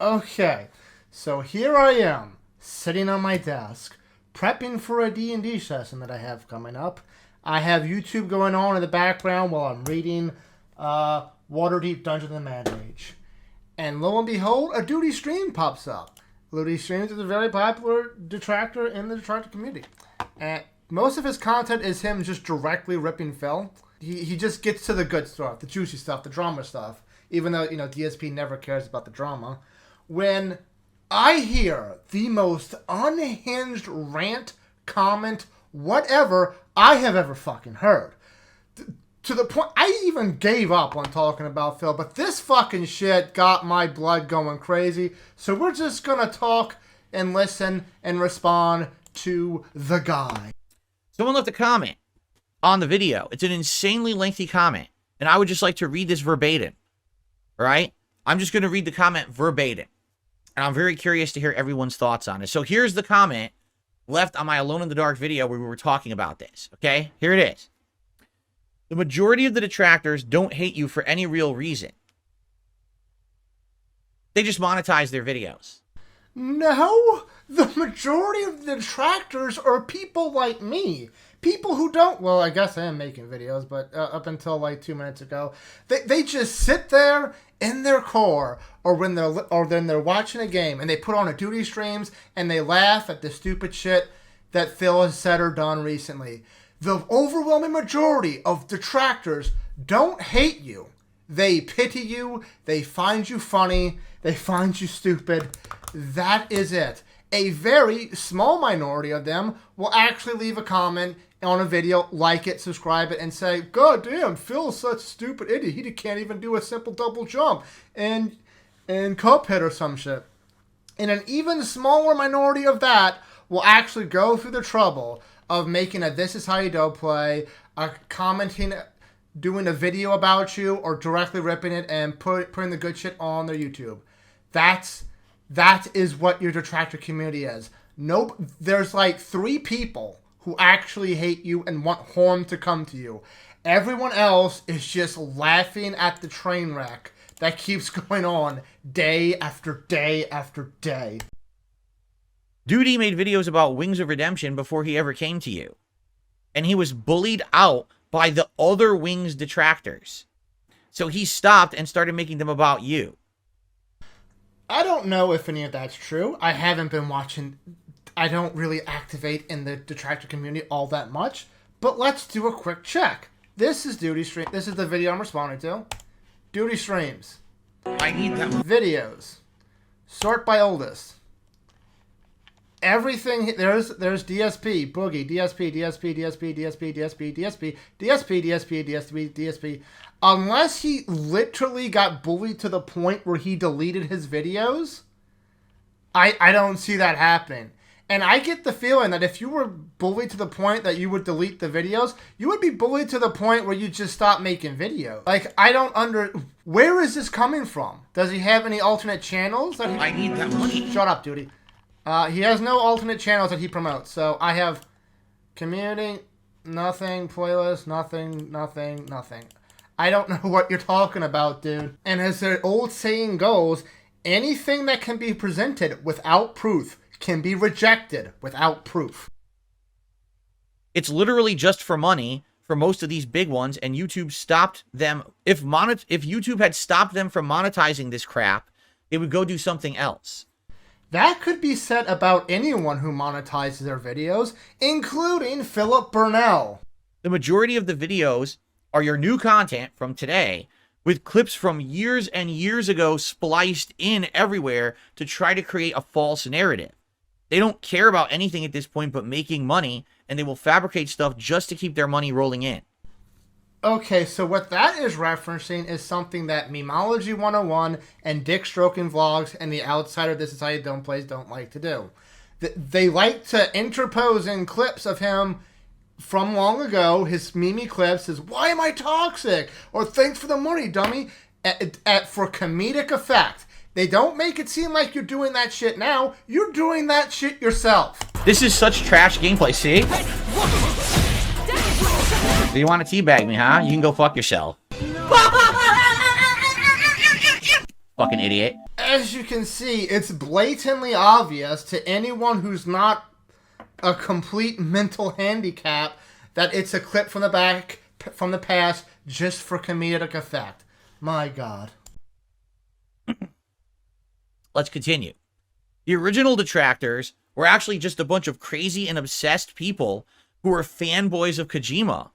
Okay, so here I am, sitting on my desk, prepping for a D&D session that I have coming up. I have YouTube going on in the background while I'm reading Waterdeep Dungeons & Mage. And lo and behold, a Duty Stream pops up. Duty Streams is a very popular detractor in the detractor community. And most of his content is him just directly ripping Phil. He just gets to the good stuff, the juicy stuff, the drama stuff. Even though, DSP never cares about the drama. When I hear the most unhinged rant, comment, whatever I have ever fucking heard. To the point, I even gave up on talking about Phil, but this fucking shit got my blood going crazy. So we're just gonna talk and listen and respond to the guy. Someone left a comment on the video. It's an insanely lengthy comment, and I would just like to read this verbatim. All right? I'm just going to read the comment verbatim, and I'm very curious to hear everyone's thoughts on it. So here's the comment left on my Alone in the Dark video where we were talking about this, okay? Here it is. The majority of the detractors don't hate you for any real reason. They just monetize their videos. No, the majority of the detractors are people like me. People who don't, well, I guess I am making videos, but up until like 2 minutes ago, they just sit there in their core, or when they're watching a game and they put on a Duty Streams and they laugh at the stupid shit that Phil has said or done recently. The overwhelming majority of detractors don't hate you. They pity you, they find you funny, they find you stupid. That is it. A very small minority of them will actually leave a comment on a video, like it, subscribe it, and say, God damn, Phil's such a stupid idiot. He can't even do a simple double jump and Cuphead or some shit. And an even smaller minority of that will actually go through the trouble of making a This Is How You Do play, commenting, doing a video about you, or directly ripping it and putting the good shit on their YouTube. That is what your detractor community is. Nope, there's like 3 people who actually hate you and want harm to come to you. Everyone else is just laughing at the train wreck that keeps going on day after day after day. Duty made videos about Wings of Redemption before he ever came to you. And he was bullied out by the other Wings detractors. So he stopped and started making them about you. I don't know if any of that's true. I haven't been watching. I don't really activate in the detractor community all that much. But let's do a quick check. This is Duty Stream. This is the video I'm responding to. Duty Streams. I need them. Videos. Sort by oldest. Everything, there's DSP, Boogie, DSP, DSP, DSP, DSP, DSP, DSP, DSP, DSP, DSP, DSP. Unless he literally got bullied to the point where he deleted his videos, I don't see that happening. And I get the feeling that if you were bullied to the point that you would delete the videos, you would be bullied to the point where you just stop making videos. Like, where is this coming from? Does he have any alternate channels? I need that money. Shut up, Duty. He has no alternate channels that he promotes. So I have community, nothing, playlist, nothing. I don't know what you're talking about, dude. And as the old saying goes, anything that can be presented without proof can be rejected without proof. It's literally just for money for most of these big ones, and YouTube stopped them. If YouTube had stopped them from monetizing this crap, they would go do something else. That could be said about anyone who monetizes their videos, including Philip Burnell. The majority of the videos are your new content from today, with clips from years and years ago spliced in everywhere to try to create a false narrative. They don't care about anything at this point but making money, and they will fabricate stuff just to keep their money rolling in. Okay, so what that is referencing is something that Memology 101 and Dick Stroking Vlogs and the Outsider This Is How You Don't Plays don't like to do. They like to interpose in clips of him from long ago, his meme clips, his "Why am I toxic?" or "Thanks for the money, dummy," for comedic effect. They don't make it seem like you're doing that shit now. You're doing that shit yourself. This is such trash gameplay, see? Do you want to teabag me, huh? You can go fuck yourself. Fucking idiot. As you can see, it's blatantly obvious to anyone who's not a complete mental handicap that it's a clip from the past just for comedic effect. My God. Let's continue. The original detractors were actually just a bunch of crazy and obsessed people who were fanboys of Kojima.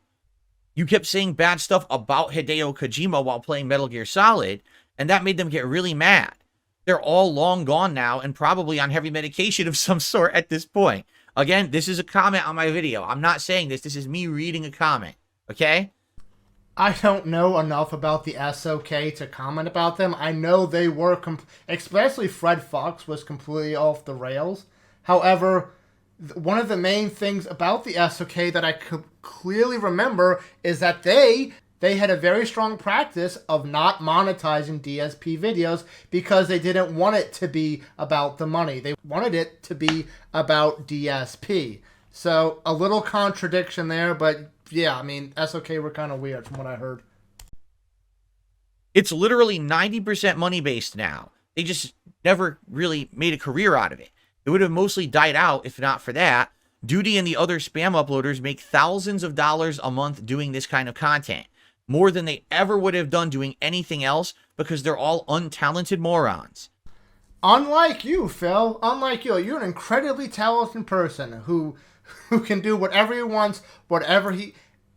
You kept saying bad stuff about Hideo Kojima while playing Metal Gear Solid, and that made them get really mad. They're all long gone now and probably on heavy medication of some sort at this point. Again, this is a comment on my video. I'm not saying this. This is me reading a comment. Okay? I don't know enough about the SOK to comment about them. I know they were, especially Fred Fox was completely off the rails. However, one of the main things about the SOK that I could clearly remember is that they had a very strong practice of not monetizing DSP videos because they didn't want it to be about the money. They wanted it to be about DSP. So a little contradiction there, but yeah, I mean, SOK were kind of weird from what I heard. It's literally 90% money-based now. They just never really made a career out of it. It would have mostly died out if not for that. Duty and the other spam uploaders make thousands of dollars a month doing this kind of content. More than they ever would have done doing anything else because they're all untalented morons. Unlike you, Phil. Unlike you. You're an incredibly talented person who can do whatever he wants,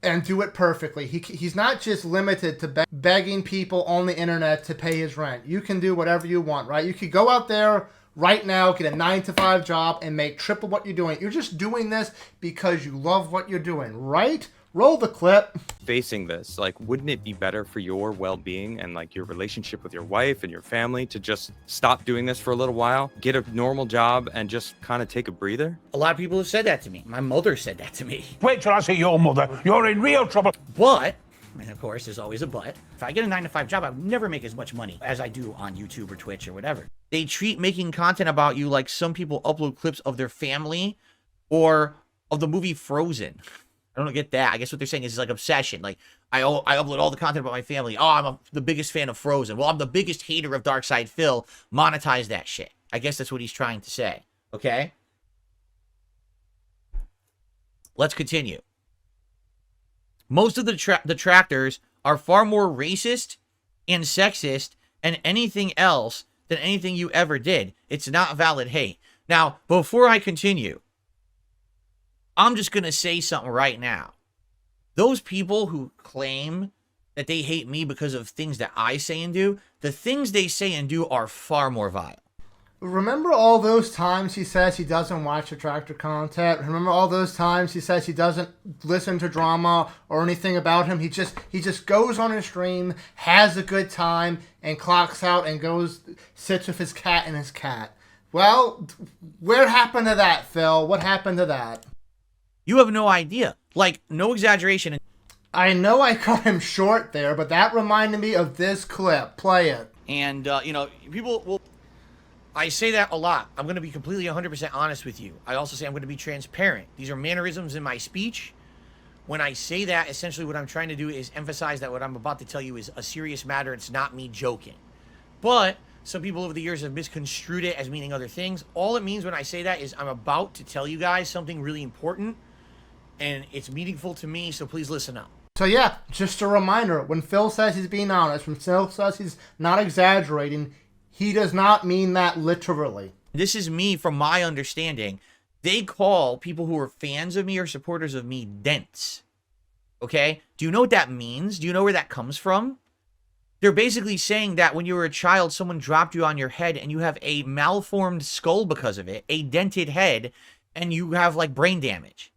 and do it perfectly. He's not just limited to begging people on the internet to pay his rent. You can do whatever you want, right? You could go out there right now, get a 9-to-5 job, and make triple what you're doing. You're just doing this because you love what you're doing, right? Roll the clip. Facing this, like, wouldn't it be better for your well-being and like your relationship with your wife and your family to just stop doing this for a little while, get a normal job, and just kind of take a breather? A lot of people have said that to me. My mother said that to me. Wait till I see your mother. You're in real trouble. But, and of course, there's always a but, if I get a 9-to-5 job, I would never make as much money as I do on YouTube or Twitch or whatever. They treat making content about you like some people upload clips of their family or of the movie Frozen. I don't get that. I guess what they're saying is like obsession. Like, I upload all the content about my family. Oh, I'm the biggest fan of Frozen. Well, I'm the biggest hater of Darkside Phil. Monetize that shit. I guess that's what he's trying to say. Okay? Let's continue. Most of the detractors are far more racist and sexist and anything else than anything you ever did. It's not valid hate. Now, before I continue, I'm just going to say something right now. Those people who claim that they hate me because of things that I say and do, the things they say and do are far more vile. Remember all those times he says he doesn't watch Attractor content? Remember all those times he says he doesn't listen to drama or anything about him? He just goes on his stream, has a good time, and clocks out and goes, sits with his cat and his cat. Well, where happened to that, Phil? What happened to that? You have no idea. Like, no exaggeration. I know I cut him short there, but that reminded me of this clip. Play it. And, you know, people will... I say that a lot. I'm going to be completely 100% honest with you. I also say I'm going to be transparent. These are mannerisms in my speech. When I say that, essentially what I'm trying to do is emphasize that what I'm about to tell you is a serious matter. It's not me joking. But some people over the years have misconstrued it as meaning other things. All it means when I say that is I'm about to tell you guys something really important, and it's meaningful to me, so please listen up. So yeah, just a reminder, when Phil says he's being honest, when Phil says he's not exaggerating, he does not mean that literally. This is me from my understanding. They call people who are fans of me or supporters of me dents. Okay? Do you know what that means? Do you know where that comes from? They're basically saying that when you were a child, someone dropped you on your head and you have a malformed skull because of it, a dented head, and you have, like, brain damage.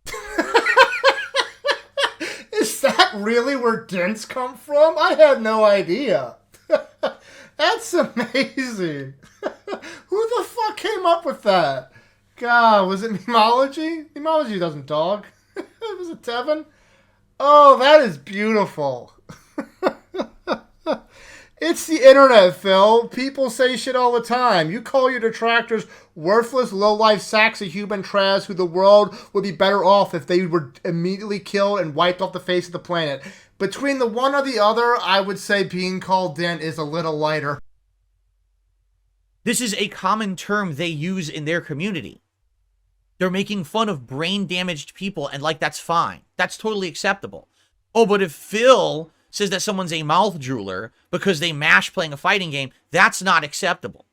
Is that really where dents come from? I had no idea. That's amazing. Who the fuck came up with that? God, was it Memology? Memology doesn't dog. Was it Tevin? Oh, that is beautiful. It's the internet, Phil. People say shit all the time. You call your detractors worthless, low-life sacks of human trash who the world would be better off if they were immediately killed and wiped off the face of the planet. Between the one or the other, I would say being called dent is a little lighter. This is a common term they use in their community. They're making fun of brain damaged people, and like, that's fine. That's totally acceptable. Oh, but if Phil says that someone's a mouth drooler because they mash playing a fighting game, that's not acceptable.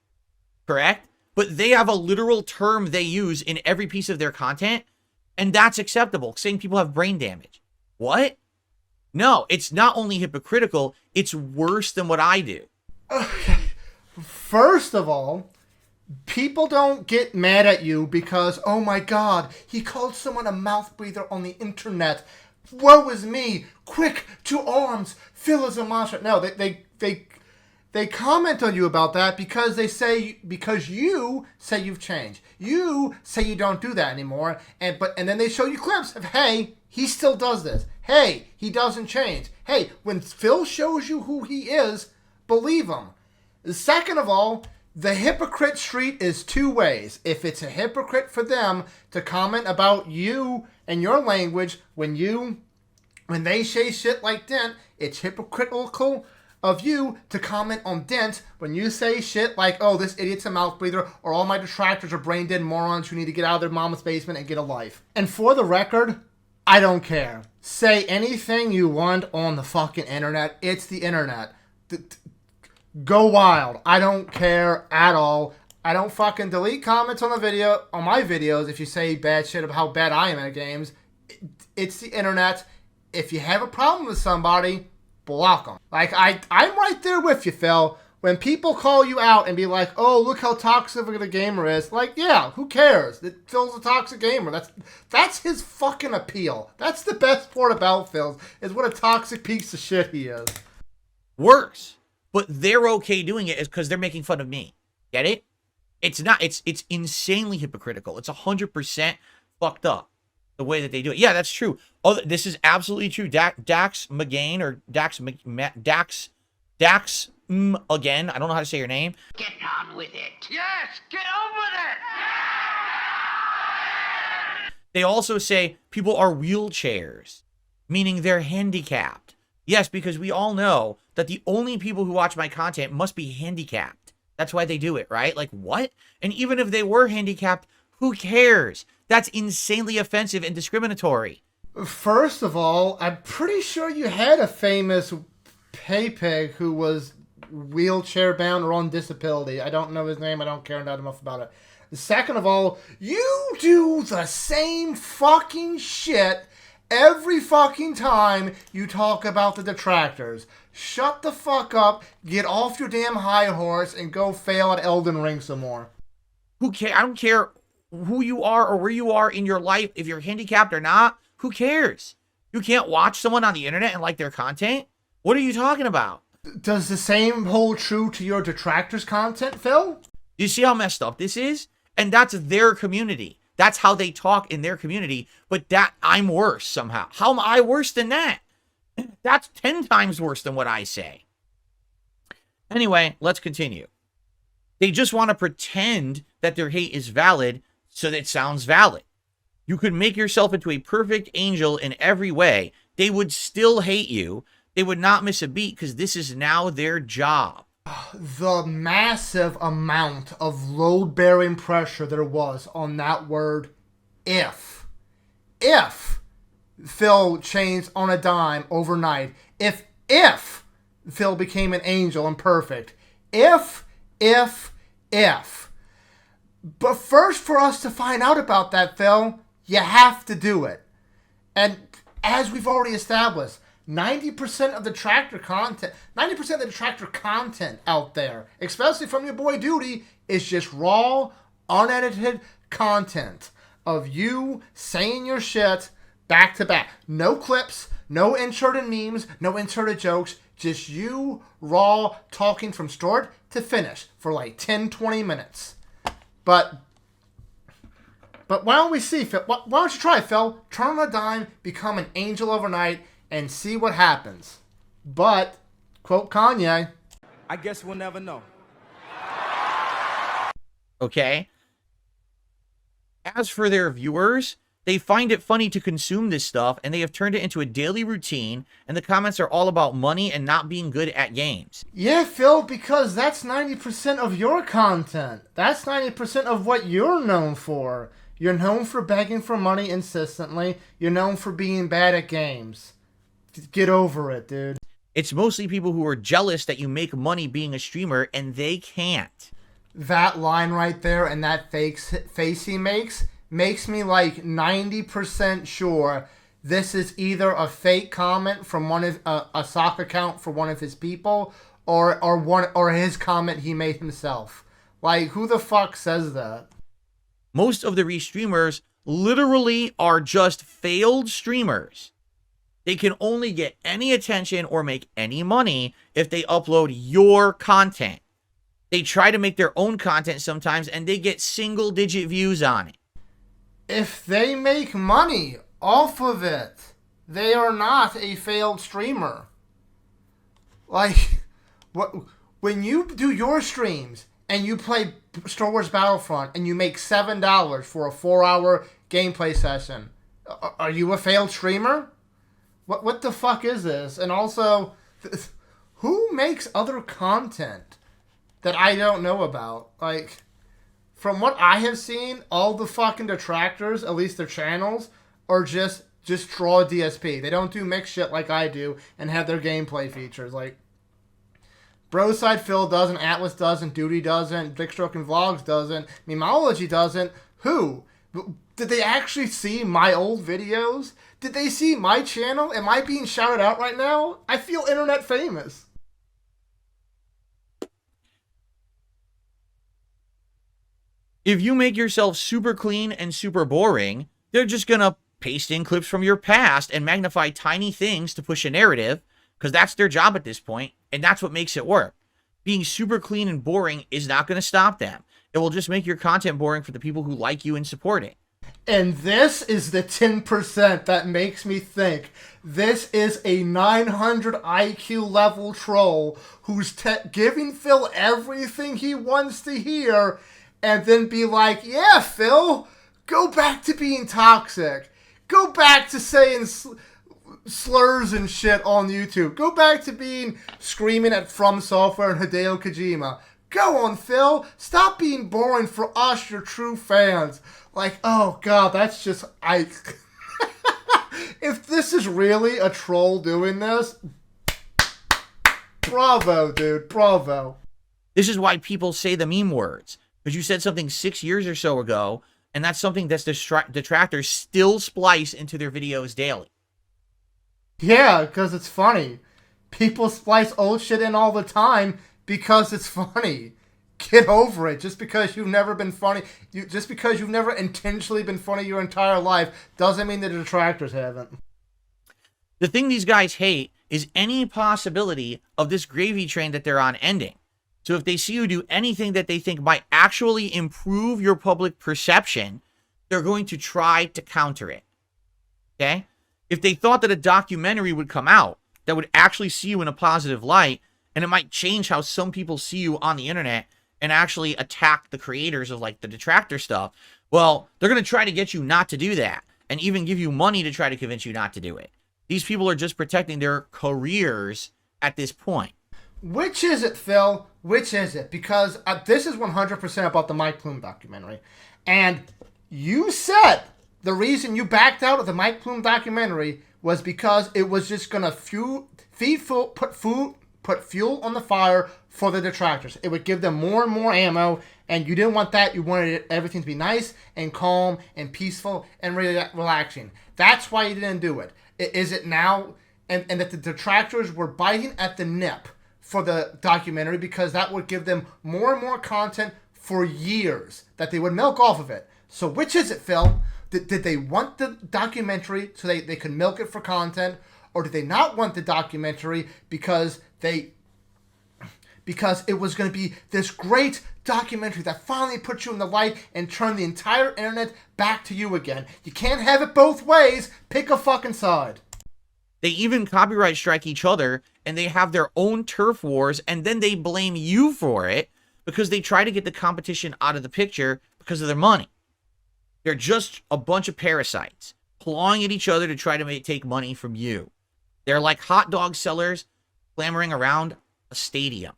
Correct? But they have a literal term they use in every piece of their content, and that's acceptable, saying people have brain damage. What? No, it's not only hypocritical, it's worse than what I do. First of all, people don't get mad at you because, oh my god, he called someone a mouth breather on the internet. Woe is me. Quick, to arms. Phil is a monster. No, they comment on you about that because you say you've changed. You say you don't do that anymore, and then they show you clips of, hey, he still does this. Hey, he doesn't change. Hey, when Phil shows you who he is, believe him. Second of all, the hypocrite street is two ways. If it's a hypocrite for them to comment about you and your language when they say shit like Dent, it's hypocritical of you to comment on Dent when you say shit like, oh, this idiot's a mouth breather, or all my detractors are brain dead morons who need to get out of their mama's basement and get a life. And for the record, I don't care. Say anything you want on the fucking internet. It's the internet. Go wild. I don't care at all. I don't fucking delete comments on my videos if you say bad shit about how bad I am at games. It's the internet. If you have a problem with somebody, block them. Like, I'm right there with you, Phil. When people call you out and be like, oh, look how toxic a gamer is. Like, yeah, who cares? Phil's a toxic gamer. That's his fucking appeal. That's the best part about Phil, is what a toxic piece of shit he is. Worse. But they're okay doing it is because they're making fun of me. Get it? It's not. It's insanely hypocritical. It's 100% fucked up the way that they do it. Yeah, that's true. Oh, this is absolutely true. Dax McGain or Dax again. I don't know how to say your name. Get on with it. Yes, get on with it. They also say people are wheelchairs, meaning they're handicapped. Yes, because we all know that the only people who watch my content must be handicapped. That's why they do it, right? Like, what? And even if they were handicapped, who cares? That's insanely offensive and discriminatory. First of all, I'm pretty sure you had a famous pay pig who was wheelchair bound or on disability. I don't know his name. I don't care enough about it. Second of all, you do the same fucking shit every fucking time you talk about the detractors. Shut the fuck up, get off your damn high horse, and go fail at Elden Ring some more. Who cares? I don't care who you are or where you are in your life. If you're handicapped or not, who cares? You can't watch someone on the internet and like their content? What are you talking about? Does the same hold true to your detractors' content, Phil? You see how messed up this is? And that's their community. That's how they talk in their community, but that I'm worse somehow. How am I worse than that? That's 10 times worse than what I say. Anyway, let's continue. They just want to pretend that their hate is valid so that it sounds valid. You could make yourself into a perfect angel in every way. They would still hate you. They would not miss a beat because this is now their job. The massive amount of load-bearing pressure there was on that word, if. If Phil changed on a dime overnight. If Phil became an angel and perfect. If. But first, for us to find out about that, Phil, you have to do it. And as we've already established, 90% of the detractor content out there, especially from your boy Duty, is just raw, unedited content of you saying your shit back to back. No clips, no inserted memes, no inserted jokes, just you raw talking from start to finish for like 10, 20 minutes. But why don't we see, Phil? Why don't you try, Phil? Turn on a dime, become an angel overnight, and see what happens. But, quote Kanye, I guess we'll never know. Okay? As for their viewers, They find it funny to consume this stuff, and they have turned it into a daily routine, and the comments are all about money and not being good at games. Yeah, Phil, because that's 90% of your content. That's 90% of what you're known for. You're known for begging for money insistently. You're known for being bad at games. Get over it, dude. It's mostly people who are jealous that you make money being a streamer, and they can't. That line right there and that face he makes me like 90% sure this is either a fake comment from one of a sock account for one of his people, or his comment he made himself. Like, who the fuck says that? Most of the restreamers literally are just failed streamers. They can only get any attention or make any money if they upload your content. They try to make their own content sometimes, and they get single-digit views on it. If they make money off of it, they are not a failed streamer. Like, when you do your streams and you play Star Wars Battlefront and you make $7 for a 4-hour gameplay session, are you a failed streamer? What the fuck is this? And also, who makes other content that I don't know about? Like, from what I have seen, all the fucking detractors, at least their channels, are just draw DSP. They don't do mixed shit like I do and have their gameplay features. Like, Broside Phil doesn't, Atlas doesn't, Duty doesn't, Big Stroke and Vlogs doesn't, Memology doesn't. Who? Did they actually see my old videos? Did they see my channel? Am I being shouted out right now? I feel internet famous. If you make yourself super clean and super boring, they're just gonna paste in clips from your past and magnify tiny things to push a narrative, because that's their job at this point, and that's what makes it work. Being super clean and boring is not going to stop them. It will just make your content boring for the people who like you and support it. And this is the 10% that makes me think this is a 900 IQ level troll who's giving Phil everything he wants to hear, and then be like, yeah, Phil, go back to being toxic. Go back to saying slurs and shit on YouTube. Go back to being screaming at From Software and Hideo Kojima. Go on, Phil. Stop being boring for us, your true fans. Like, oh god, that's just... If this is really a troll doing this, bravo, dude. Bravo. This is why people say the meme words. Because you said something 6 years or so ago, and that's something that's detractors still splice into their videos daily. Yeah, because it's funny. People splice old shit in all the time because it's funny. Get over it. Just because you've never been funny, just because you've never intentionally been funny your entire life, doesn't mean the detractors haven't. The thing these guys hate is any possibility of this gravy train that they're on ending. So if they see you do anything that they think might actually improve your public perception, they're going to try to counter it. Okay? If they thought that a documentary would come out that would actually see you in a positive light, and it might change how some people see you on the internet and actually attack the creators of like the detractor stuff, well, they're going to try to get you not to do that and even give you money to try to convince you not to do it. These people are just protecting their careers at this point. Which is it, Phil? Which is it? Because this is 100% about the Mike Plume documentary. And you said the reason you backed out of the Mike Plume documentary was because it was just going to put fuel on the fire for the detractors. It would give them more and more ammo, and you didn't want that. You wanted everything to be nice and calm and peaceful and relaxing. That's why you didn't do it. Is it now? And that the detractors were biting at the nip for the documentary because that would give them more and more content for years that they would milk off of it. So which is it, Phil? Did they want the documentary so they could milk it for content, or did they not want the documentary because it was going to be this great documentary that finally put you in the light and turned the entire internet back to you again? You can't have it both ways. Pick a fucking side. They even copyright strike each other, and they have their own turf wars, and then they blame you for it because they try to get the competition out of the picture because of their money. They're just a bunch of parasites clawing at each other to try to take money from you. They're like hot dog sellers clamoring around a stadium.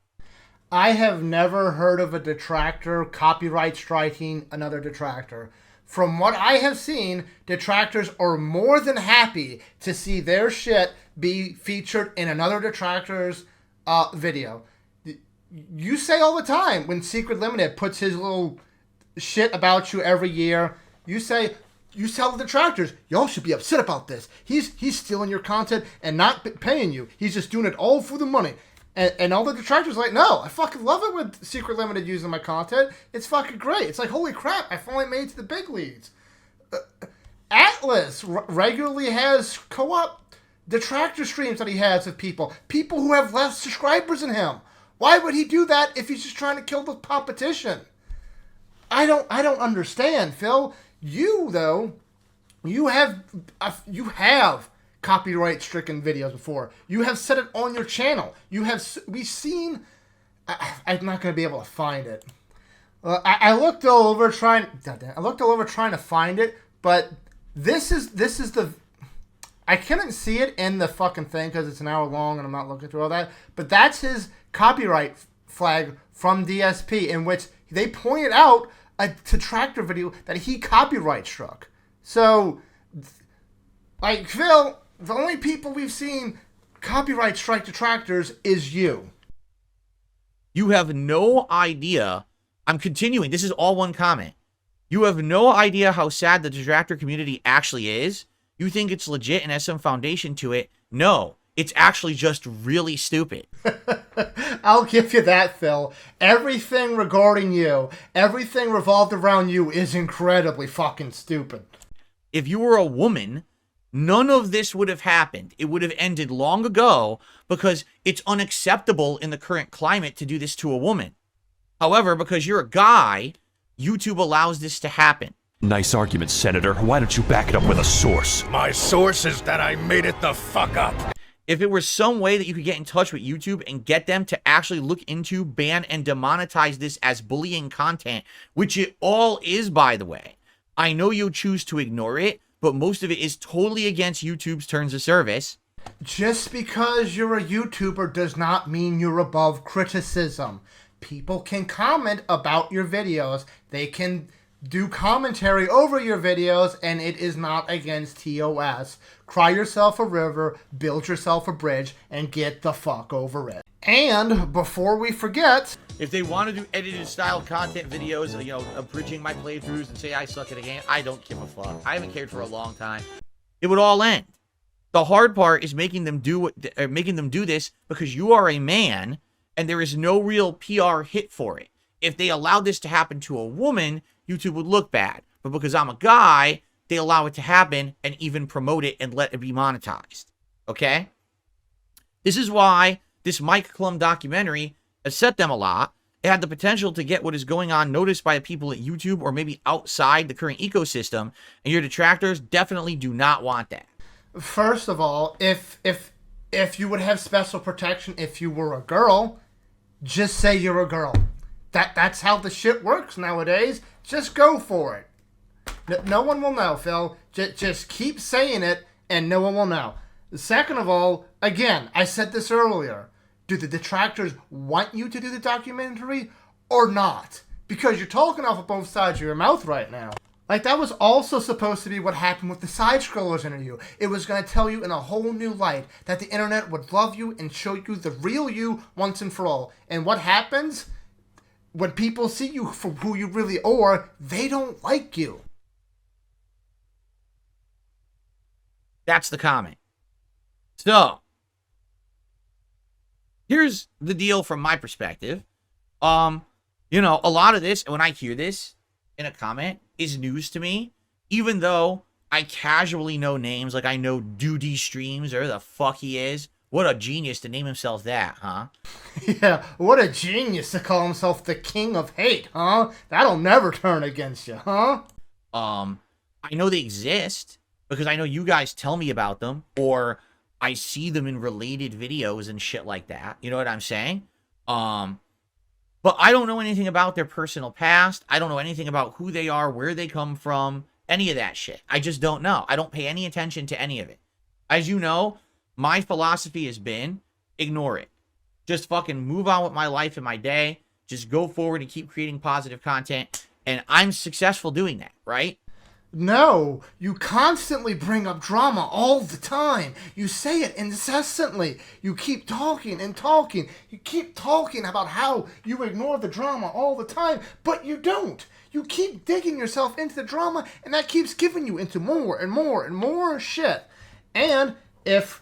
I have never heard of a detractor copyright striking another detractor. From what I have seen, detractors are more than happy to see their shit be featured in another detractor's video. You say all the time when Secret Limited puts his little shit about you every year, you tell the detractors, y'all should be upset about this. He's stealing your content and not paying you. He's just doing it all for the money. And all the detractors are like, no, I fucking love it with Secret Limited using my content. It's fucking great. It's like, holy crap, I finally made it to the big leagues. Atlas regularly has co-op detractor streams that he has with people who have less subscribers than him. Why would he do that if he's just trying to kill the competition? I don't understand, Phil. You, though, you have copyright-stricken videos before. You have said it on your channel. We've seen. I'm not going to be able to find it. I looked all over trying to find it, but this is the. I couldn't see it in the fucking thing because it's an hour long and I'm not looking through all that. But that's his copyright flag from DSP, in which they pointed out a detractor video that he copyright struck. So, like, Phil, the only people we've seen copyright strike detractors is you. You have no idea. I'm continuing. This is all one comment. You have no idea how sad the detractor community actually is. You think it's legit and has some foundation to it. No, it's actually just really stupid. I'll give you that, Phil. Everything regarding you, everything revolved around you is incredibly fucking stupid. If you were a woman, none of this would have happened. It would have ended long ago because it's unacceptable in the current climate to do this to a woman. However, because you're a guy, YouTube allows this to happen. Nice argument, Senator. Why don't you back it up with a source? My source is that I made it the fuck up. If it was some way that you could get in touch with YouTube and get them to actually look into, ban, and demonetize this as bullying content, which it all is, by the way. I know you'll choose to ignore it, but most of it is totally against YouTube's terms of service. Just because you're a YouTuber does not mean you're above criticism. People can comment about your videos. They can do commentary over your videos, and it is not against TOS. Cry yourself a river, build yourself a bridge, and get the fuck over it. And before we forget, if they want to do edited style content videos, you know, abridging my playthroughs and say I suck at a game, I don't give a fuck. I haven't cared for a long time. It would all end. The hard part is making them do this because you are a man and there is no real PR hit for it. If they allowed this to happen to a woman, YouTube would look bad. But because I'm a guy, they allow it to happen and even promote it and let it be monetized. Okay? This is why this Mike Klum documentary upset them a lot. It had the potential to get what is going on noticed by the people at YouTube or maybe outside the current ecosystem, and your detractors definitely do not want that. First of all, if you would have special protection if you were a girl, just say you're a girl. That's how the shit works nowadays. Just go for it. No one will know, Phil. Just keep saying it, and no one will know. Second of all, again, I said this earlier. Do the detractors want you to do the documentary or not? Because you're talking off of both sides of your mouth right now. Like, that was also supposed to be what happened with the side-scrollers interview. It was going to tell you in a whole new light that the internet would love you and show you the real you once and for all. And what happens? When people see you for who you really are, they don't like you. That's the comment. So, here's the deal from my perspective. You know, a lot of this, when I hear this in a comment, is news to me. Even though I casually know names, like I know Duty Streams, or who the fuck he is. What a genius to name himself that, huh? Yeah, what a genius to call himself the king of hate, huh? That'll never turn against you, huh? I know they exist because I know you guys tell me about them, or I see them in related videos and shit like that. You know what I'm saying? But I don't know anything about their personal past. I don't know anything about who they are, where they come from, any of that shit. I just don't know. I don't pay any attention to any of it. As you know, my philosophy has been ignore it. Just fucking move on with my life and my day. Just go forward and keep creating positive content. And I'm successful doing that, right? No, you constantly bring up drama all the time. You say it incessantly. You keep talking and talking. You keep talking about how you ignore the drama all the time, but you don't. You keep digging yourself into the drama, and that keeps giving you into more and more and more shit. And if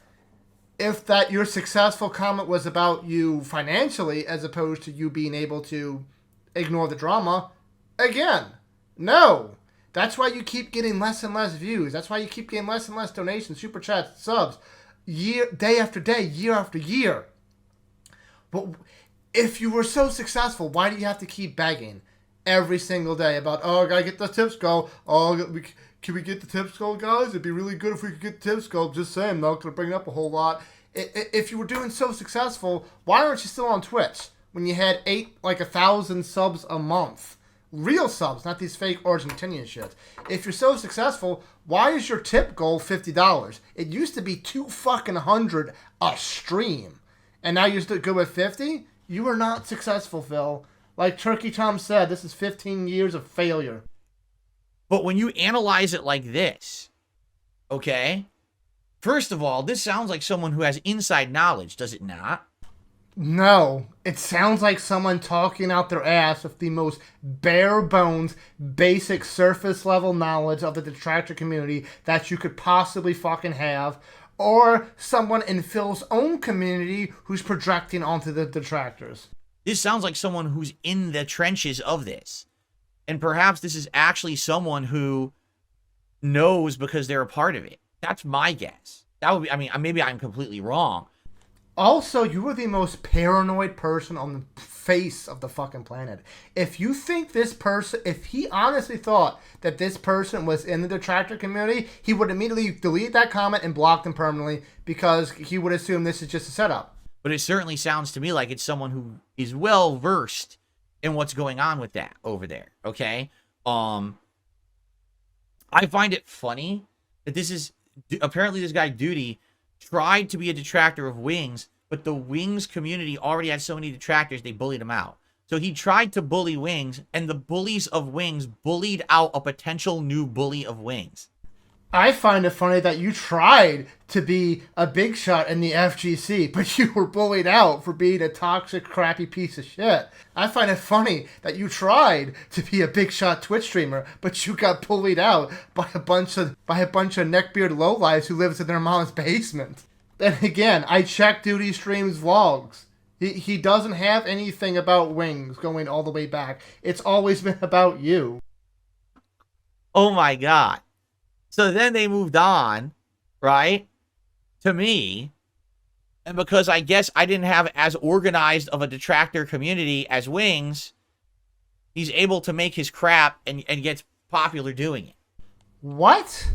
that your successful comment was about you financially as opposed to you being able to ignore the drama, again, no. That's why you keep getting less and less views. That's why you keep getting less and less donations, super chats, subs, day after day, year after year. But if you were so successful, why do you have to keep begging every single day about, oh, I gotta get the tips goal. Oh, can we get the tips goal, guys? It'd be really good if we could get the tips goal. Just saying, I'm not gonna bring it up a whole lot. If you were doing so successful, why aren't you still on Twitch when you had 1,000 subs a month? Real subs, not these fake Argentinian shit. If you're so successful, why is your tip goal $50? It used to be $200 a stream, and now you're still good with 50. You are not successful, Phil. Like Turkey Tom said, this is 15 years of failure. But when you analyze it like this, okay, first of all, this sounds like someone who has inside knowledge, does it not? No, it sounds like someone talking out their ass with the most bare bones, basic surface level knowledge of the detractor community that you could possibly fucking have, or someone in Phil's own community who's projecting onto the detractors. This sounds like someone who's in the trenches of this. And perhaps this is actually someone who knows because they're a part of it. That's my guess. That would be, I mean, maybe I'm completely wrong. Also, you are the most paranoid person on the face of the fucking planet. If you think this person, if he honestly thought that this person was in the detractor community, he would immediately delete that comment and block them permanently because he would assume this is just a setup. But it certainly sounds to me like it's someone who is well versed in what's going on with that over there, okay? I find it funny that this is, apparently this guy Duty tried to be a detractor of Wings, but the Wings community already had so many detractors, they bullied him out. So he tried to bully Wings, and the bullies of Wings bullied out a potential new bully of Wings. I find it funny that you tried to be a big shot in the FGC, but you were bullied out for being a toxic, crappy piece of shit. I find it funny that you tried to be a big shot Twitch streamer, but you got bullied out by a bunch of neckbeard lowlifes who lives in their mom's basement. Then again, I checked Duty Stream's vlogs. He doesn't have anything about Wings going all the way back. It's always been about you. Oh my god. So then they moved on, right, to me, and because I guess I didn't have as organized of a detractor community as Wings, he's able to make his crap and gets popular doing it. What?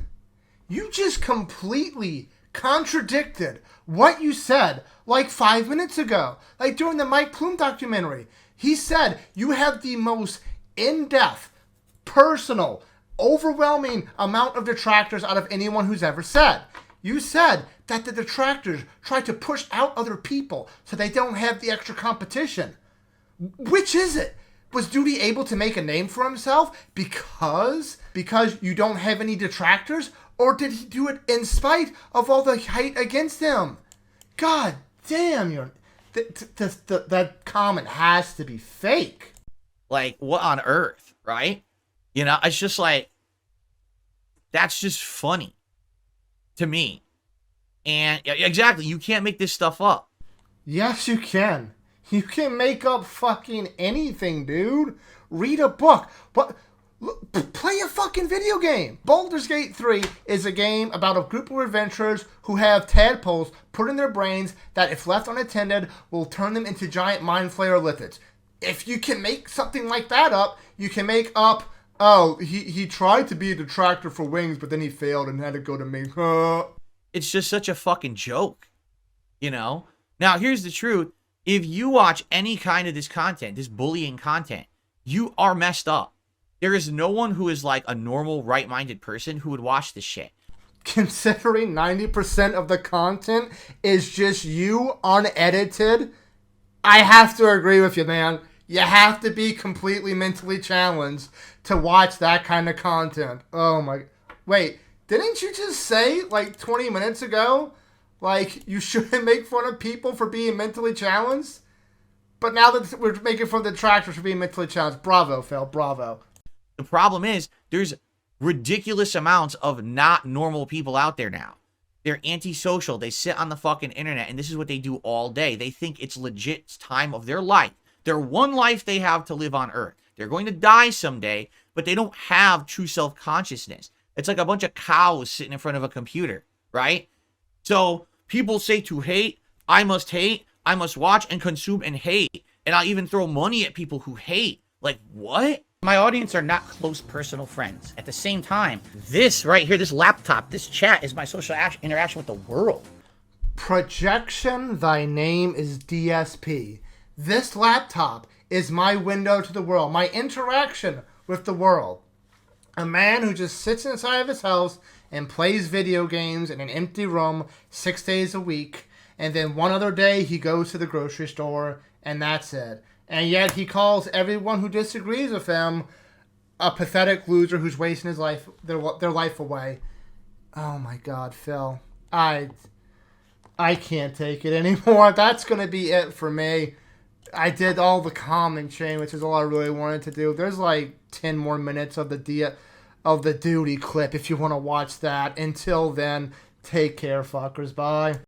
You just completely contradicted what you said like 5 minutes ago, like during the Mike Plume documentary. He said you have the most in-depth, personal, overwhelming amount of detractors out of anyone who's ever said. You said that the detractors try to push out other people so they don't have the extra competition. Which is it? Was Duty able to make a name for himself because you don't have any detractors? Or did he do it in spite of all the hate against him? God damn, that comment has to be fake. Like, what on earth, right? You know, it's just like, that's just funny to me. And exactly, you can't make this stuff up. Yes, you can. You can make up fucking anything, dude. Read a book. Play a fucking video game. Baldur's Gate 3 is a game about a group of adventurers who have tadpoles put in their brains that, if left unattended, will turn them into giant mind flayer lithids. If you can make something like that up, you can make up, oh, he tried to be a detractor for Wings, but then he failed and had to go to me. It's just such a fucking joke, you know? Now, here's the truth. If you watch any kind of this content, this bullying content, you are messed up. There is no one who is like a normal, right-minded person who would watch this shit. Considering 90% of the content is just you unedited, I have to agree with you, man. You have to be completely mentally challenged to watch that kind of content. Oh my... Wait, didn't you just say, like, 20 minutes ago, like, you shouldn't make fun of people for being mentally challenged? But now that we're making fun of the detractors for being mentally challenged, bravo, Phil, bravo. The problem is, there's ridiculous amounts of not normal people out there now. They're antisocial. They sit on the fucking internet, and this is what they do all day. They think it's legit time of their life. Their one life they have to live on Earth. They're going to die someday, but they don't have true self-consciousness. It's like a bunch of cows sitting in front of a computer, right? So people say to hate, I must watch and consume and hate. And I'll even throw money at people who hate. Like, what? My audience are not close personal friends. At the same time, this right here, this laptop, this chat is my social interaction with the world. Projection, thy name is DSP. This laptop is my window to the world, my interaction with the world. A man who just sits inside of his house and plays video games in an empty room 6 days a week, and then one other day he goes to the grocery store, and that's it. And yet he calls everyone who disagrees with him a pathetic loser who's wasting his life, their life away. Oh my God, Phil. I can't take it anymore. That's going to be it for me. I did all the comment chain, which is all I really wanted to do. There's like 10 more minutes of the duty clip if you want to watch that. Until then, take care, fuckers. Bye.